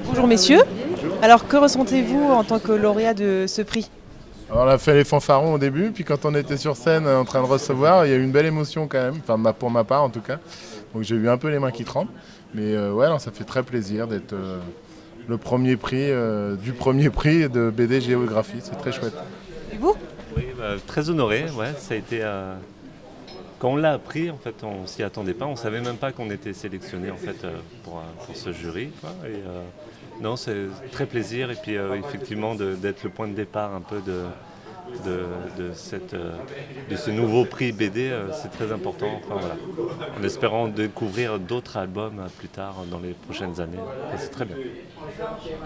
Bonjour messieurs. Alors que ressentez-vous en tant que lauréat de ce prix? Alors on a fait les fanfarons au début, puis quand on était sur scène en train de recevoir, il y a eu une belle émotion quand même, enfin pour ma part en tout cas. Donc j'ai eu un peu les mains qui tremblent, mais ouais, non, ça fait très plaisir d'être le premier prix du premier prix de BD Géographie, c'est très chouette. Et vous? Oui, très honoré, ouais, ça a été... Quand on l'a appris, en fait, on s'y attendait pas, on savait même pas qu'on était sélectionné en fait pour ce jury, quoi. Et non, c'est très plaisir et puis effectivement d'être le point de départ un peu de ce nouveau prix BD, c'est très important. Enfin, voilà. En espérant découvrir d'autres albums plus tard dans les prochaines années, enfin, c'est très bien.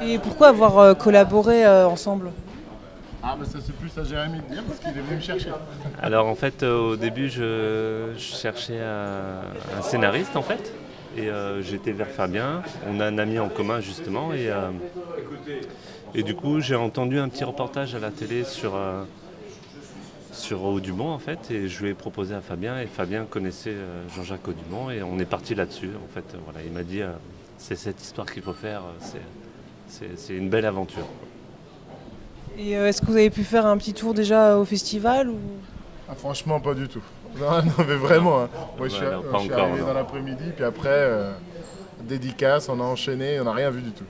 Et pourquoi avoir collaboré ensemble? Ah bah ça c'est plus à Jérémy de dire parce qu'il est venu me chercher. Alors en fait, au début, je cherchais un scénariste en fait. Et j'étais vers Fabien, on a un ami en commun justement, et du coup j'ai entendu un petit reportage à la télé sur Audubon en fait, et je lui ai proposé à Fabien, et Fabien connaissait Jean-Jacques Audubon, et on est parti là-dessus en fait. Voilà, il m'a dit c'est cette histoire qu'il faut faire, c'est une belle aventure. Et est-ce que vous avez pu faire un petit tour déjà au festival ou... Ah, franchement pas du tout. Non, non mais vraiment. Hein. Moi je suis, Voilà, pas je suis encore, arrivé non. dans l'après-midi, puis après dédicace, on a enchaîné, on n'a rien vu du tout.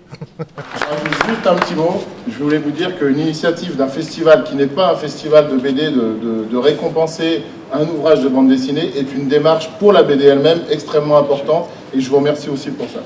Juste un petit mot, je voulais vous dire qu'une initiative d'un festival qui n'est pas un festival de BD, de récompenser un ouvrage de bande dessinée, est une démarche pour la BD elle-même extrêmement importante, et je vous remercie aussi pour ça.